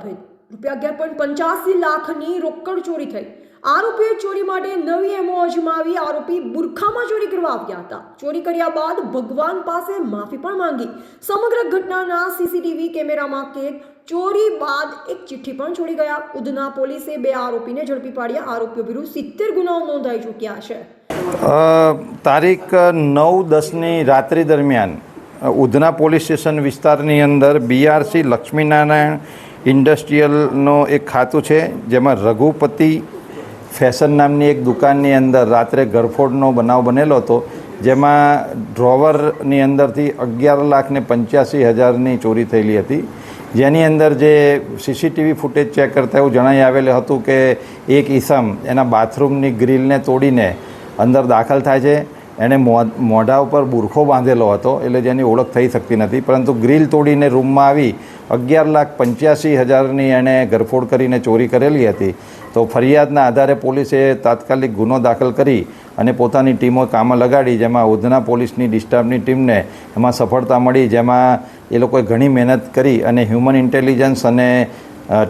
ભેદ ₹11.85 લાખની રોકડ ચોરી થઈ। આરોપીએ ચોરી માટે નવી એમો અજમાવી આરોપી બુરખામાં ચોરી કરવા આવ્યા હતા। ચોરી કર્યા બાદ ભગવાન પાસે માફી પણ માંગી। સમગ્ર ઘટનાના સીસીટીવી કેમેરામાં કેદ। ચોરી બાદ એક ચિઠ્ઠી પણ છોડી ગયા। ઉધના પોલીસે 2 આરોપીને ઝડપી પાડ્યા। આરોપીઓ વિરુદ્ધ 70 ગુનાઓ નોંધાઈ ચૂક્યા છે। તારીખ 9-10ની રાત્રિ દરમિયાન ઉધના પોલીસ સ્ટેશન વિસ્તારની અંદર બીઆરસી લક્ષ્મીનારાયણ ઇન્ડસ્ટ્રીયલનો એક ખાતું છે, જેમાં રઘુપતિ ફેશન નામની એક દુકાનની અંદર રાત્રે ગરફોડનો બનાવ બનેલો હતો, જેમાં ડ્રોવરની અંદરથી 11,85,000ની ચોરી થયેલી હતી। જેની અંદર જે સીસીટીવી ફૂટેજ ચેક કરતા એવું જણાઈ આવેલું હતું કે એક ઈસમ એના બાથરૂમની ગ્રીલને તોડીને અંદર દાખલ થાય છે। એણે મોઢા ઉપર બુરખો બાંધેલો હતો, એટલે જેની ઓળખ થઈ શકતી નથી, પરંતુ ગ્રીલ તોડીને રૂમમાં આવી 11,85,000ની એણે ગરફોડ કરીને ચોરી કરેલી હતી। તો ફરિયાદના આધારે પોલીસે તાત્કાલિક ગુનો દાખલ કરી અને પોતાની ટીમો કામમાં લગાડી, જેમાં ઉધના પોલીસની ડિસ્ટાફની ટીમને એમાં સફળતા મળી, જેમાં એ લોકોએ ઘણી મહેનત કરી અને હ્યુમન ઇન્ટેલિજન્સ અને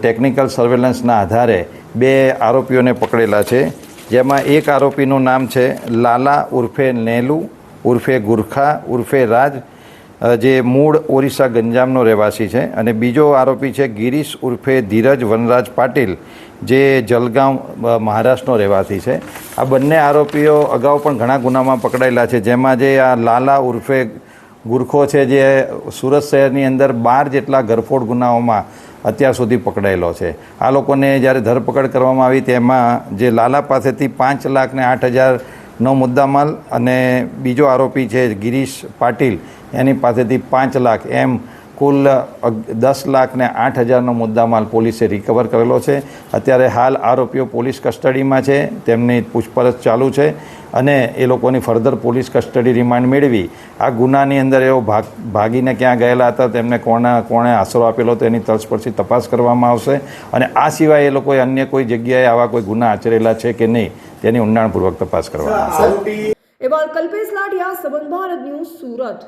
ટેકનિકલ સર્વેલન્સના આધારે 2 આરોપીઓને પકડેલા છે। જેમાં એક આરોપીનું નામ છે લાલા ઉર્ફે નેલુ ઉર્ફે ગુરખા ઉર્ફે રાજ, જે મૂળ ઓરિસ્સા ગંજામનો રહેવાસી છે, અને બીજો આરોપી છે ગિરીશ ઉર્ફે ધીરજ વનરાજ પાટીલ, જે જલગાંવ મહારાષ્ટ્રનો રહેવાસી છે। આ બંને આરોપીઓ અગાઉ પણ ઘણા ગુનામાં પકડાયેલા છે, જેમાં જે આ લાલા ઉર્ફે ગુરખો છે, જે સુરત શહેરની અંદર 12 જેટલા ગરફોડ ગુનાઓમાં અત્યાર સુધી પકડાયેલો છે। આ લોકોને જ્યારે ધરપકડ કરવામાં આવી તેમાં જે લાલા પાસેથી 5,08,000નો મુદ્દામાલ અને બીજો આરોપી છે ગિરીશ પાટીલ, એની પાસેથી 5 લાખ એમ કુલ 10,08,000નો મુદ્દામાલ પોલીસે રિકવર કરેલો છે। અત્યારે હાલ આરોપીઓ પોલીસ કસ્ટડીમાં છે, તેમની પૂછપરછ ચાલુ છે અને એ લોકોની ફર્ધર પોલીસ કસ્ટડી રિમાન્ડ મેળવી આ ગુનાની અંદર એવો ભાગીને ક્યાં ગયેલા હતા, તેમને કોણે આશરો આપેલો હતો, એની તલસ્પર્શી તપાસ કરવામાં આવશે। અને આ સિવાય એ લોકોએ અન્ય કોઈ જગ્યાએ આવા કોઈ ગુના આચરેલા છે કે નહીં તેની ઊંડાણપૂર્વક તપાસ કરવામાં આવશે। કલ્પેશ લાઠિયા, સંબંધ ભારત ન્યૂઝ, સુરત।